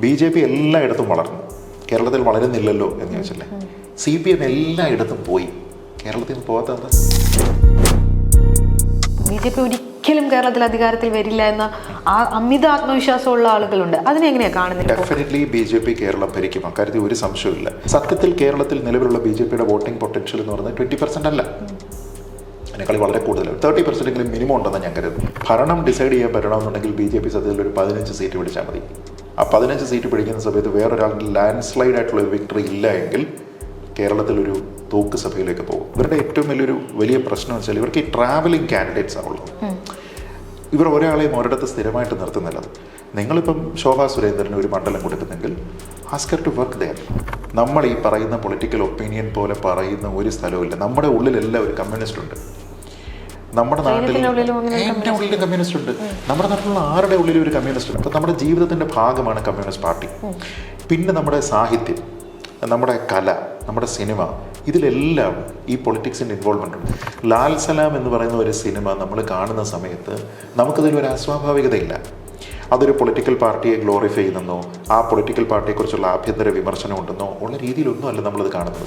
BJP എല്ലായിടത്തും വളർന്നു, കേരളത്തിൽ വളരുന്നില്ലല്ലോ എന്ന് ചോദിച്ചല്ലേ. CPM എല്ലായിടത്തും പോയി, കേരളത്തിൽ നിന്ന് പോകാത്ത BJP ഒരിക്കലും കേരളത്തിൽ അധികാരത്തിൽ വരില്ല എന്ന അമിത ആത്മവിശ്വാസമുള്ള ആളുകളുണ്ട്. അതിനെങ്ങനെയാ കാണുന്നത്? ഡെഫിനറ്റ്ലി BJP കേരളം ഭരിക്കും, അക്കാര്യത്തിൽ ഒരു സംശയമില്ല. സത്യത്തിൽ കേരളത്തിൽ നിലവിലുള്ള BJPയുടെ വോട്ടിംഗ് പൊട്ടൻഷ്യൽ എന്ന് പറയുന്നത് 20% അല്ല, അതിനേക്കാൾ വളരെ കൂടുതലാണ്. 30% മിനിമം ഉണ്ടെന്ന് ഞാൻ കരുതുന്നു. ഭരണം ഡിസൈഡ് ചെയ്യാൻ പറ്റണമെന്നുണ്ടെങ്കിൽ BJP സത്യത്തിൽ ഒരു 15 സീറ്റ് പിടിച്ചാൽ മതി. ആ 15 സീറ്റ് പിടിക്കുന്ന സമയത്ത് വേറൊരാളുടെ ലാൻഡ് സ്ലൈഡ് ആയിട്ടുള്ള ഒരു വിക്ടറി ഇല്ല എങ്കിൽ കേരളത്തിലൊരു തൂക്ക് സഭയിലേക്ക് പോകും. ഇവരുടെ ഏറ്റവും വലിയ പ്രശ്നം വെച്ചാൽ ഇവർക്ക് ഈ ട്രാവലിംഗ് കാൻഡിഡേറ്റ്സ് ആണുള്ളത്. ഇവർ ഒരാളെയും ഒരിടത്ത് സ്ഥിരമായിട്ട് നിർത്തുന്നില്ല. നിങ്ങളിപ്പം ശോഭാ സുരേന്ദ്രന് ഒരു മണ്ഡലം കൊടുക്കുന്നെങ്കിൽ ആസ്കർ ടു വർക്ക് ദെയർ. നമ്മൾ ഈ പറയുന്ന പൊളിറ്റിക്കൽ ഒപ്പീനിയൻ പോലെ പറയുന്ന ഒരു സ്ഥലവുമില്ല. നമ്മുടെ ഉള്ളിലെല്ലാം ഒരു കമ്മ്യൂണിസ്റ്റ് ഉണ്ട്. നമ്മുടെ നാട്ടിൽ എൻ്റെ ഉള്ളിലും കമ്മ്യൂണിസ്റ്റ് ഉണ്ട്. നമ്മുടെ നാട്ടിലുള്ള ആരുടെ ഉള്ളിലും ഒരു കമ്മ്യൂണിസ്റ്റ് ഉണ്ട്. അപ്പം നമ്മുടെ ജീവിതത്തിൻ്റെ ഭാഗമാണ് കമ്മ്യൂണിസ്റ്റ് പാർട്ടി. പിന്നെ നമ്മുടെ സാഹിത്യം, നമ്മുടെ കല, നമ്മുടെ സിനിമ, ഇതിലെല്ലാം ഈ പൊളിറ്റിക്സിൻ്റെ ഇൻവോൾവ്മെൻ്റ് ഉണ്ട്. ലാൽ സലാം എന്ന് പറയുന്ന ഒരു സിനിമ നമ്മൾ കാണുന്ന സമയത്ത് നമുക്കതിലൊരു അസ്വാഭാവികതയില്ല. അതൊരു പൊളിറ്റിക്കൽ പാർട്ടിയെ ഗ്ലോറിഫൈ ചെയ്യുന്നെന്നോ ആ പൊളിറ്റിക്കൽ പാർട്ടിയെക്കുറിച്ചുള്ള ആഭ്യന്തര വിമർശനം ഉണ്ടെന്നോ ഉള്ള രീതിയിലൊന്നും അല്ല നമ്മളത് കാണുന്നത്.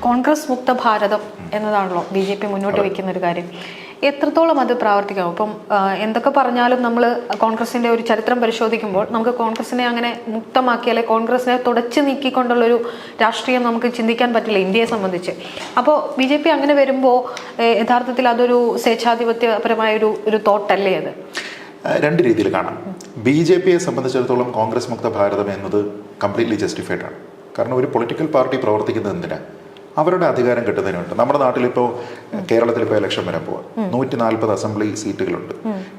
കോൺഗ്രസ് മുക്ത ഭാരതം എന്നതാണല്ലോ BJP മുന്നോട്ട് വയ്ക്കുന്ന ഒരു കാര്യം. എത്രത്തോളം അത് പ്രാവർത്തികമാവും? ഇപ്പം എന്തൊക്കെ പറഞ്ഞാലും നമ്മൾ കോൺഗ്രസിൻ്റെ ഒരു ചരിത്രം പരിശോധിക്കുമ്പോൾ നമുക്ക് കോൺഗ്രസിനെ അങ്ങനെ മുക്തമാക്കി, അല്ലെങ്കിൽ കോൺഗ്രസിനെ തുടച്ചു നീക്കിക്കൊണ്ടുള്ളൊരു രാഷ്ട്രീയം നമുക്ക് ചിന്തിക്കാൻ പറ്റില്ല ഇന്ത്യയെ സംബന്ധിച്ച്. അപ്പോൾ BJP അങ്ങനെ വരുമ്പോൾ യഥാർത്ഥത്തിൽ അതൊരു സ്വേച്ഛാധിപത്യപരമായ ഒരു തോട്ടല്ലേ അത്? രണ്ട് രീതിയിൽ കാണാം. BJPയെ സംബന്ധിച്ചിടത്തോളം കോൺഗ്രസ് മുക്ത ഭാരതം എന്നത് കംപ്ലീറ്റ്ലി ജസ്റ്റിഫൈഡ് ആണ്. കാരണം ഒരു പൊളിറ്റിക്കൽ പാർട്ടി പ്രവർത്തിക്കുന്നത് എന്തിനാണ്? അവരുടെ അധികാരം കിട്ടുന്നതിനുണ്ട്. നമ്മുടെ നാട്ടിലിപ്പോൾ കേരളത്തിലിപ്പോൾ ഇലക്ഷൻ വരാൻ പോവാം. 140 അസംബ്ലി സീറ്റുകളുണ്ട്.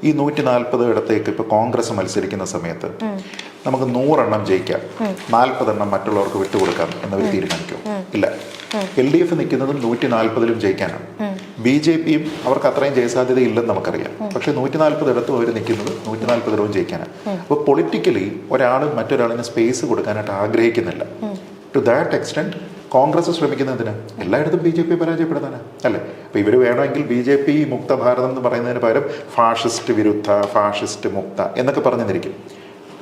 ഈ 140 ഇടത്തേക്ക് ഇപ്പോൾ കോൺഗ്രസ് മത്സരിക്കുന്ന സമയത്ത് നമുക്ക് 100 എണ്ണം ജയിക്കാം, 40 എണ്ണം മറ്റുള്ളവർക്ക് വിട്ടുകൊടുക്കാം എന്നവർ തീരുമാനിക്കും. ഇല്ല, LDF നിൽക്കുന്നതും 140 ജയിക്കാനാണ്. BJPയും അവർക്ക് അത്രയും ജയസാധ്യത ഇല്ലെന്ന് നമുക്കറിയാം. പക്ഷെ 140 ഇടത്തും അവർ നിൽക്കുന്നത് 140 ജയിക്കാനാണ്. അപ്പോൾ പൊളിറ്റിക്കലി ഒരാൾ മറ്റൊരാളിന് സ്പേസ് കൊടുക്കാനായിട്ട് ആഗ്രഹിക്കുന്നില്ല. ടു ദാറ്റ് എക്സ്റ്റെൻറ്റ് കോൺഗ്രസ് ശ്രമിക്കുന്നതിന് എല്ലായിടത്തും BJP പരാജയപ്പെടുന്നതാണ് അല്ലേ. അപ്പോൾ ഇവർ വേണമെങ്കിൽ BJP മുക്ത ഭാരതം എന്ന് പറയുന്നതിന് പകരം ഫാഷിസ്റ്റ് വിരുദ്ധ, ഫാഷിസ്റ്റ് മുക്ത എന്നൊക്കെ പറഞ്ഞിരിക്കും.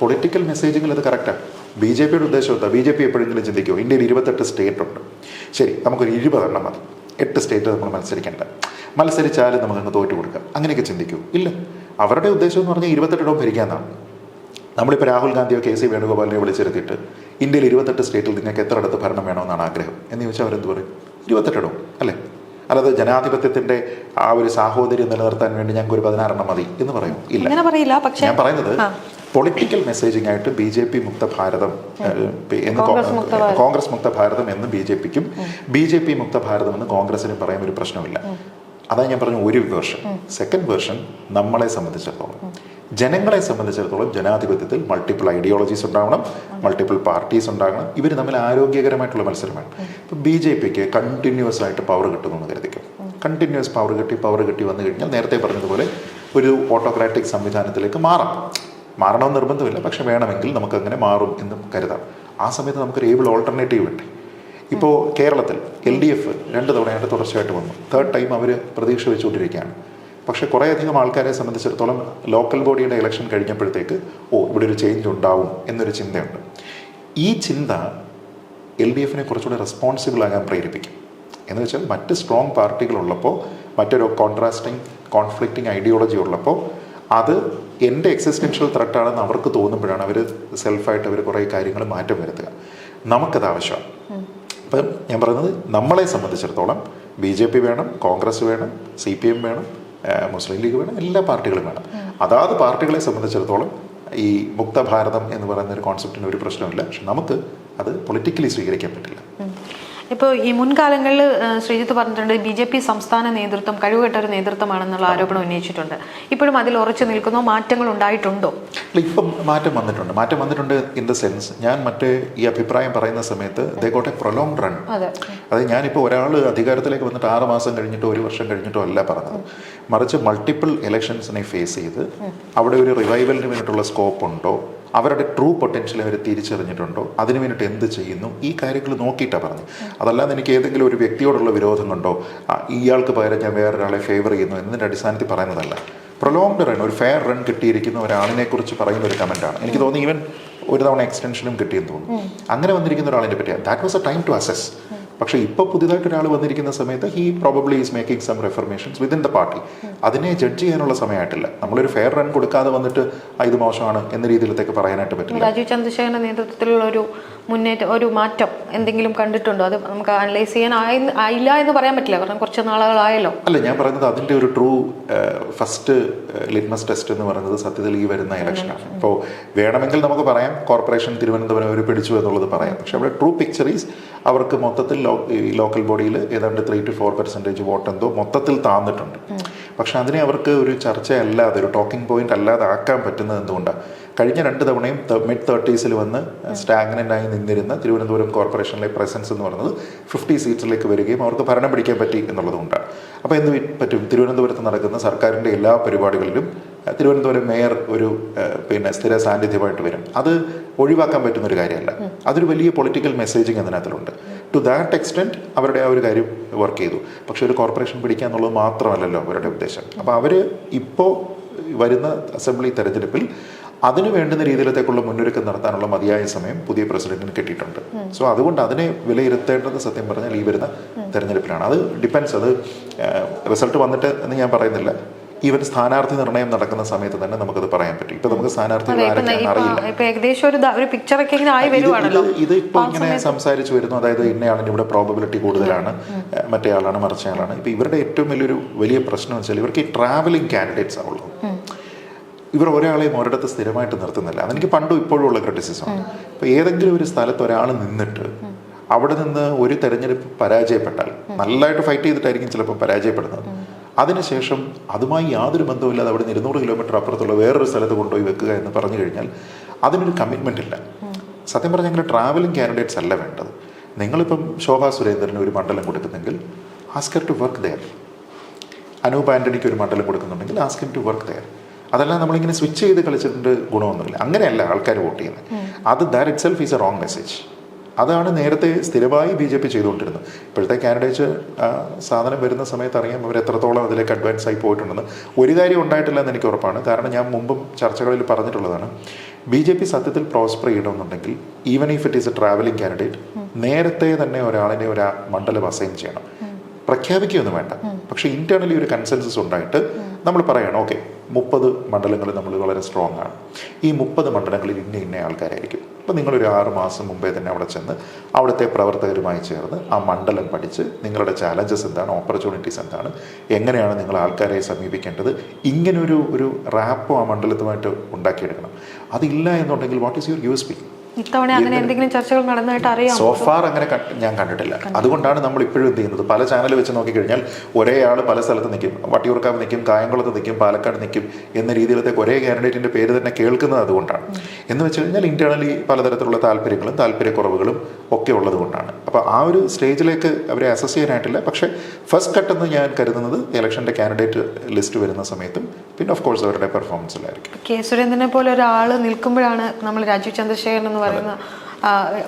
പൊളിറ്റിക്കൽ മെസ്സേജിങ്ങിൽ അത് കറക്റ്റാണ്. BJPയുടെ ഉദ്ദേശം എന്താ? BJP എപ്പോഴെങ്കിലും ചിന്തിക്കുമോ ഇന്ത്യയിൽ 28 സ്റ്റേറ്റ് ഉണ്ട്, ശരി നമുക്കൊരു 20 എണ്ണം മതി, 8 സ്റ്റേറ്റ് നമ്മൾ മത്സരിക്കേണ്ട, മത്സരിച്ചാലും നമുക്കങ്ങ് തോറ്റു കൊടുക്കാം, അങ്ങനെയൊക്കെ ചിന്തിക്കൂ? ഇല്ല. അവരുടെ ഉദ്ദേശം എന്ന് പറഞ്ഞാൽ 28 ഇടവും ഭരിക്കാമെന്നാണ്. നമ്മളിപ്പോൾ രാഹുൽ ഗാന്ധിയോ KC വേണുഗോപാലിനെയോ വിളിച്ചിരുത്തിയിട്ട് ഇന്ത്യയിൽ 28 സ്റ്റേറ്റിൽ നിങ്ങൾക്ക് എത്ര ഇടത്ത് ഭരണം വേണമെന്നാണ് ആഗ്രഹം എന്ന് ചോദിച്ചാൽ അവരെന്ത് പറയും? 28 ഇടവും അല്ലേ. അല്ലാതെ ജനാധിപത്യത്തിൻ്റെ ആ ഒരു സാഹോദര്യം നിലനിർത്താൻ വേണ്ടി ഞങ്ങൾക്ക് ഒരു 16 എണ്ണം മതി എന്ന് പറയും? ഇല്ല. ഞാൻ പറയുന്നത് പൊളിറ്റിക്കൽ മെസ്സേജിംഗ് ആയിട്ട് BJP മുക്ത ഭാരതം എന്ന് കോൺഗ്രസ് മുക്ത ഭാരതം എന്ന് BJPക്കും BJP മുക്ത ഭാരതം എന്ന് കോൺഗ്രസിനും പറയാൻ ഒരു പ്രശ്നമില്ല. അതാണ് ഞാൻ പറഞ്ഞ ഒരു വേർഷൻ. സെക്കൻഡ് വേർഷൻ നമ്മളെ സംബന്ധിച്ചിടത്തോളം, ജനങ്ങളെ സംബന്ധിച്ചിടത്തോളം ജനാധിപത്യത്തിൽ മൾട്ടിപ്പിൾ ഐഡിയോളജീസ് ഉണ്ടാവണം, മൾട്ടിപ്പിൾ പാർട്ടീസ് ഉണ്ടാകണം. ഇവർ തമ്മിൽ ആരോഗ്യകരമായിട്ടുള്ള മത്സരമാണ്. ഇപ്പോൾ BJPക്ക് കണ്ടിന്യൂസ് ആയിട്ട് പവർ കിട്ടുമെന്ന് കരുതിക്കും. കണ്ടിന്യൂസ് പവർ കിട്ടി വന്നു കഴിഞ്ഞാൽ നേരത്തെ പറഞ്ഞതുപോലെ ഒരു ഓട്ടോക്രാറ്റിക് സംവിധാനത്തിലേക്ക് മാറണമെന്ന് നിർബന്ധമില്ല, പക്ഷെ വേണമെങ്കിൽ നമുക്കങ്ങനെ മാറും എന്ന് കരുതാം. ആ സമയത്ത് നമുക്കൊരു ഏബിൾ ഓൾട്ടർനേറ്റീവ് ഉണ്ട്. ഇപ്പോൾ കേരളത്തിൽ LDF 2 തവണയായിട്ട് തുടർച്ചയായിട്ട് വന്നു. തേർഡ് ടൈം അവർ പ്രതീക്ഷ വെച്ചുകൊണ്ടിരിക്കുകയാണ്. പക്ഷേ കുറേയധികം ആൾക്കാരെ സംബന്ധിച്ചിടത്തോളം ലോക്കൽ ബോഡിയുടെ ഇലക്ഷൻ കഴിഞ്ഞപ്പോഴത്തേക്ക് ഇവിടെ ഒരു ചേഞ്ച് ഉണ്ടാവും എന്നൊരു ചിന്തയുണ്ട്. ഈ ചിന്ത LDFനെ കുറച്ചുകൂടെ റെസ്പോൺസിബിൾ ആകാൻ പ്രേരിപ്പിക്കും. എന്ന് വെച്ചാൽ മറ്റ് സ്ട്രോങ് പാർട്ടികളുള്ളപ്പോൾ, മറ്റൊരു കോൺഫ്ലിക്റ്റിംഗ് ഐഡിയോളജി ഉള്ളപ്പോൾ അത് എൻ്റെ എക്സിസ്റ്റൻഷ്യൽ ത്രെട്ടാണെന്ന് അവർക്ക് തോന്നുമ്പോഴാണ് അവർ സെൽഫായിട്ട് അവർ കുറേ കാര്യങ്ങൾ മാറ്റം വരുത്തുക. നമുക്കത് ആവശ്യമാണ്. അപ്പം ഞാൻ പറയുന്നത് നമ്മളെ സംബന്ധിച്ചിടത്തോളം BJP വേണം, കോൺഗ്രസ് വേണം, CPM വേണം, മുസ്ലിം ലീഗ് വേണം, എല്ലാ പാർട്ടികളും വേണം. അതാത് പാർട്ടികളെ സംബന്ധിച്ചിടത്തോളം ഈ മുക്ത ഭാരതം എന്ന് പറയുന്ന ഒരു കോൺസെപ്റ്റിന് ഒരു പ്രശ്നമില്ല. പക്ഷെ നമുക്ക് അത് പൊളിറ്റിക്കലി സ്വീകരിക്കാൻ പറ്റില്ല. ഇപ്പോൾ ഈ മുൻകാലങ്ങളിൽ ശ്രീജിത്ത് പറഞ്ഞിട്ടുണ്ട് BJP സംസ്ഥാന നേതൃത്വം കഴിവുകെട്ട ഒരു നേതൃത്വമാണെന്നുള്ള ആരോപണം ഉന്നയിച്ചിട്ടുണ്ട്. ഇപ്പോഴും അതിൽ ഉറച്ചു നിൽക്കുന്നോ? മാറ്റങ്ങൾ ഉണ്ടായിട്ടുണ്ടോ? ഇപ്പം മാറ്റം വന്നിട്ടുണ്ട് ഇൻ ദ സെൻസ്, ഞാൻ ഈ അഭിപ്രായം പറയുന്ന സമയത്ത് they got A prolonged run. അതായത് ഞാനിപ്പോൾ ഒരാൾ അധികാരത്തിലേക്ക് വന്നിട്ട് 6 മാസം കഴിഞ്ഞിട്ടോ 1 വർഷം കഴിഞ്ഞിട്ടോ അല്ല പറഞ്ഞത്, മറിച്ച് മൾട്ടിപ്പിൾ ഇലക്ഷൻസിനെ ഫേസ് ചെയ്ത് അവിടെ ഒരു റിവൈവലിന് വേണ്ടിയിട്ടുള്ള സ്കോപ്പ് ഉണ്ടോ, അവരുടെ ട്രൂ പൊട്ടൻഷ്യൽ അവർ തിരിച്ചറിഞ്ഞിട്ടുണ്ടോ, അതിനു വേണ്ടിയിട്ട് എന്ത് ചെയ്യുന്നു, ഈ കാര്യങ്ങൾ നോക്കിയിട്ടാണ് പറഞ്ഞു. അതല്ലാതെ എനിക്ക് ഏതെങ്കിലും ഒരു വ്യക്തിയോടുള്ള വിരോധം കൊണ്ടോ ഇയാൾക്ക് പകരം ഞാൻ വേറൊരാളെ ഫേവർ ചെയ്യുന്നു എന്നതിൻ്റെ അടിസ്ഥാനത്തിൽ പറയുന്നതല്ല. പ്രൊലോങ്ഡ് റൺ, ഒരു ഫെയർ റൺ കിട്ടിയിരിക്കുന്ന ഒരാളിനെ കുറിച്ച് പറയുന്ന ഒരു കമൻറ്റാണ്. എനിക്ക് തോന്നുന്നു ഈവൻ ഒരു തവണ എക്സ്റ്റൻഷനും കിട്ടിയെന്ന് തോന്നുന്നു. അങ്ങനെ വന്നിരിക്കുന്ന ഒരാളിനെ പറ്റിയാണ്. That was a time to assess. പക്ഷേ ഇപ്പോൾ പുതിയതായിട്ട് ഒരാൾ വന്നിരിക്കുന്ന സമയത്ത് he probably is making some reformations within the party. അതിനെ ജഡ്ജ് ചെയ്യാനുള്ള സമയമായിട്ടില്ല. നമ്മളൊരു ഫെയർ റൺ കൊടുക്കാതെ വന്നിട്ട് ഇത് മോശമാണ് എന്ന രീതിയിലേക്ക് പറയാനായിട്ട് പറ്റില്ല. രാജീവ് ചന്ദ്രശേഖരന്റെ നേതൃത്വത്തിലുള്ള ഒരു മുന്നേറ്റം, ഒരു മാറ്റം എന്തെങ്കിലും കണ്ടിട്ടുണ്ടോ? അത് നമുക്ക് അനലൈസ് ചെയ്യാൻ ആയില്ല എന്ന് പറയാൻ പറ്റില്ല, കാരണം കുറച്ച് നാളുകളായല്ലോ. അല്ല, ഞാൻ പറയുന്നത് അതിൻ്റെ ഒരു ട്രൂ ഫസ്റ്റ് ലിറ്റ്മസ് ടെസ്റ്റ് എന്ന് പറയുന്നത് സത്യത്തിൽ ഈ വരുന്ന ഇലക്ഷനാണ്. ഇപ്പോൾ വേണമെങ്കിൽ നമുക്ക് പറയാം കോർപ്പറേഷൻ തിരുവനന്തപുരം അവർ പിടിച്ചു എന്നുള്ളത് പറയാം. പക്ഷെ അവിടെ ട്രൂ പിക്ചർ ഈസ് അവർക്ക് മൊത്തത്തിൽ ലോക്കൽ ബോഡിയിൽ ഏതാണ്ട് 3 to 4% വോട്ട് എന്തോ മൊത്തത്തിൽ താന്നിട്ടുണ്ട്. പക്ഷെ അതിനെ അവർക്ക് ഒരു ചർച്ചയല്ലാതെ, ഒരു ടോക്കിംഗ് പോയിന്റ് അല്ലാതെ ആക്കാൻ പറ്റുന്നത് എന്തുകൊണ്ടാണ്? കഴിഞ്ഞ 2 തവണയും മിഡ് 30s വന്ന് സ്റ്റാഗ്നൻ്റായി നിന്നിരുന്ന തിരുവനന്തപുരം കോർപ്പറേഷനിലെ പ്രസൻസ് എന്ന് പറയുന്നത് 50 സീറ്റ്സിലേക്ക് വരികയും അവർക്ക് ഭരണം പിടിക്കാൻ പറ്റി എന്നുള്ളതുകൊണ്ടാണ്. അപ്പോൾ എന്ത് പറ്റും? തിരുവനന്തപുരത്ത് നടക്കുന്ന സർക്കാരിൻ്റെ എല്ലാ പരിപാടികളിലും തിരുവനന്തപുരം മേയർ ഒരു സ്ഥിര സാന്നിധ്യമായിട്ട് വരും. അത് ഒഴിവാക്കാൻ പറ്റുന്നൊരു കാര്യമല്ല. അതൊരു വലിയ പൊളിറ്റിക്കൽ മെസ്സേജിങ് അതിനകത്തിലുണ്ട്. ടു ദാറ്റ് എക്സ്റ്റെൻറ്റ് അവരുടെ ആ ഒരു കാര്യം വർക്ക് ചെയ്തു. പക്ഷെ ഒരു കോർപ്പറേഷൻ പിടിക്കുക എന്നുള്ളത് മാത്രമല്ലല്ലോ അവരുടെ ഉദ്ദേശം. അപ്പോൾ അവർ ഇപ്പോൾ വരുന്ന അസംബ്ലി തെരഞ്ഞെടുപ്പിൽ അതിന് വേണ്ടുന്ന രീതിയിലത്തേക്കുള്ള മുന്നൊരുക്കം നടത്താനുള്ള മതിയായ സമയം പുതിയ പ്രസിഡന്റിന് കിട്ടിയിട്ടുണ്ട്. സോ അതുകൊണ്ട് അതിനെ വിലയിരുത്തേണ്ടത് സത്യം പറഞ്ഞാൽ ഈ വരുന്ന തെരഞ്ഞെടുപ്പിലാണ്. അത് ഡിപ്പെൻസ്. അത് റിസൾട്ട് വന്നിട്ട് എന്ന് ഞാൻ പറയുന്നില്ല. ഈവൻ സ്ഥാനാർത്ഥി നിർണയം നടക്കുന്ന സമയത്ത് തന്നെ നമുക്കത് പറയാൻ പറ്റും. ഇപ്പൊ നമുക്ക് സ്ഥാനാർത്ഥികൾ ആരൊക്കെയാണെന്ന് അറിയില്ല. ഇത് ഇപ്പൊ ഇങ്ങനെ സംസാരിച്ചു വരുന്നു. അതായത് ഇന്നയാളിന് ഇവിടെ പ്രോബബിലിറ്റി കൂടുതലാണ്, മറ്റേ ആളാണ്, മറിച്ചയാളാണ്. ഇപ്പൊ ഇവരുടെ ഏറ്റവും വലിയ പ്രശ്നം വെച്ചാൽ ഇവർക്ക് ഈ ട്രാവലിംഗ് കാൻഡിഡേറ്റ്സ് ആവുള്ളൂ. ഇവർ ഒരാളെയും ഒരിടത്ത് സ്ഥിരമായിട്ട് നിർത്തുന്നില്ല. അതെനിക്ക് പണ്ടും ഇപ്പോഴും ഉള്ള ക്രിറ്റിസിസമാണ്. ഇപ്പോൾ ഏതെങ്കിലും ഒരു സ്ഥലത്ത് ഒരാൾ നിന്നിട്ട് അവിടെ നിന്ന് ഒരു തെരഞ്ഞെടുപ്പ് പരാജയപ്പെട്ടാൽ, നല്ലതായിട്ട് ഫൈറ്റ് ചെയ്തിട്ടായിരിക്കും ചിലപ്പോൾ പരാജയപ്പെടുന്നത്, അതിനുശേഷം അതുമായി യാതൊരു ബന്ധവുമില്ലാതെ അവിടെ 200 കിലോമീറ്റർ അപ്പുറത്തുള്ള വേറൊരു സ്ഥലത്ത് കൊണ്ടുപോയി വെക്കുക എന്ന് പറഞ്ഞു കഴിഞ്ഞാൽ അതിനൊരു കമ്മിറ്റ്മെൻ്റ് ഇല്ല. സത്യം പറഞ്ഞാൽ അങ്ങനെ ട്രാവലിംഗ് കാൻഡിഡേറ്റ്സ് അല്ല വേണ്ടത്. നിങ്ങളിപ്പം ശോഭാ സുരേന്ദ്രന് ഒരു മണ്ഡലം കൊടുക്കുന്നെങ്കിൽ ആസ്കർ ടു വർക്ക് ദെയർ. അനൂപ് ആൻ്റണിക്ക് ഒരു മണ്ഡലം കൊടുക്കുന്നുണ്ടെങ്കിൽ ആസ്കർ ടു വർക്ക് ദെയർ. അതെല്ലാം നമ്മളിങ്ങനെ സ്വിച്ച് ചെയ്ത് കളിച്ചിട്ടുണ്ട് ഗുണമൊന്നുമില്ല. അങ്ങനെയല്ല ആൾക്കാർ വോട്ട് ചെയ്യുന്നത്. അത് that it self is A wrong message. അതാണ് നേരത്തെ സ്ഥിരമായി BJP ചെയ്തുകൊണ്ടിരുന്നത്. ഇപ്പോഴത്തെ കാൻഡിഡേറ്റ്സ് സാധനം വരുന്ന സമയത്ത് അറിയാം അവർ എത്രത്തോളം അതിലേക്ക് അഡ്വാൻസ് ആയി പോയിട്ടുണ്ടെന്ന്. ഒരു കാര്യം ഉണ്ടായിട്ടില്ല എന്ന് എനിക്ക് ഉറപ്പാണ്. കാരണം ഞാൻ മുമ്പും ചർച്ചകളിൽ പറഞ്ഞിട്ടുള്ളതാണ്, BJP സത്യത്തിൽ പ്രോസ്പർ ചെയ്യണമെന്നുണ്ടെങ്കിൽ even if it is A travelling candidate, നേരത്തെ തന്നെ ഒരാളിനെ ഒരു മണ്ഡലം അസൈൻ ചെയ്യണം. പ്രഖ്യാപിക്കുകയൊന്നും വേണ്ട, പക്ഷേ ഇന്റേണലി ഒരു കൺസെൻസസ് ഉണ്ടായിട്ട് നമ്മൾ പറയണം, ഓക്കെ 30 മണ്ഡലങ്ങൾ നമ്മൾ വളരെ സ്ട്രോങ് ആണ്, ഈ 30 മണ്ഡലങ്ങളിൽ ഇന്ന ആൾക്കാരായിരിക്കും. അപ്പോൾ നിങ്ങളൊരു 6 മാസം മുമ്പേ തന്നെ അവിടെ ചെന്ന് അവിടുത്തെ പ്രവർത്തകരുമായി ചേർന്ന് ആ മണ്ഡലം പഠിച്ച് നിങ്ങളുടെ ചാലഞ്ചസ് എന്താണ്, ഓപ്പർച്യൂണിറ്റീസ് എന്താണ്, എങ്ങനെയാണ് നിങ്ങൾ ആൾക്കാരെ സമീപിക്കേണ്ടത്, ഇങ്ങനൊരു റാപ്പോ ആ മണ്ഡലത്തുമായിട്ട് ഉണ്ടാക്കിയെടുക്കണം. അതില്ല എന്നുണ്ടെങ്കിൽ വാട്ട് ഈസ് യുവർ USP? ഇത്തവണ അങ്ങനെ എന്തെങ്കിലും ചർച്ചകൾ നടന്നതായിട്ട് അറിയാം? സോഫാർ അങ്ങനെ ഞാൻ കണ്ടിട്ടില്ല. അതുകൊണ്ടാണ് നമ്മൾ ഇപ്പോഴും എന്ത് ചെയ്യുന്നത്, പല ചാനൽ വെച്ച് നോക്കിക്കഴിഞ്ഞാൽ ഒരേ ആൾ പല സ്ഥലത്ത് നിൽക്കും. വട്ടിയൂർക്കാവ് നിൽക്കും, കായംകുളത്ത് നിൽക്കും, പാലക്കാട് നിൽക്കും എന്ന രീതിയിലത്തേക്ക് ഒരേ കാൻഡിഡേറ്റിൻ്റെ പേര് തന്നെ കേൾക്കുന്നത് അതുകൊണ്ടാണ്. എന്ന് വെച്ച് കഴിഞ്ഞാൽ ഇന്റേണലി പലതരത്തിലുള്ള താല്പര്യങ്ങളും താല്പര്യക്കുറവുകളും ഒക്കെ ഉള്ളത് കൊണ്ടാണ്. അപ്പോൾ ആ ഒരു സ്റ്റേജിലേക്ക് അവരെ അസസ് ചെയ്യാനായിട്ടില്ല. പക്ഷേ ഫസ്റ്റ് കട്ടെന്ന് ഞാൻ കരുതുന്നത് ഇലക്ഷൻ്റെ കാൻഡിഡേറ്റ് ലിസ്റ്റ് വരുന്ന സമയത്തും പിന്നെ ഓഫ് കോഴ്സ് അവരുടെ പെർഫോമൻസിലായിരിക്കും. കെ സുരേന്ദ്രനെ പോലെ ഒരാൾ നിൽക്കുമ്പോഴാണ് നമ്മൾ രാജീവ് ചന്ദ്രശേഖരൻ എന്ന് പറയുന്ന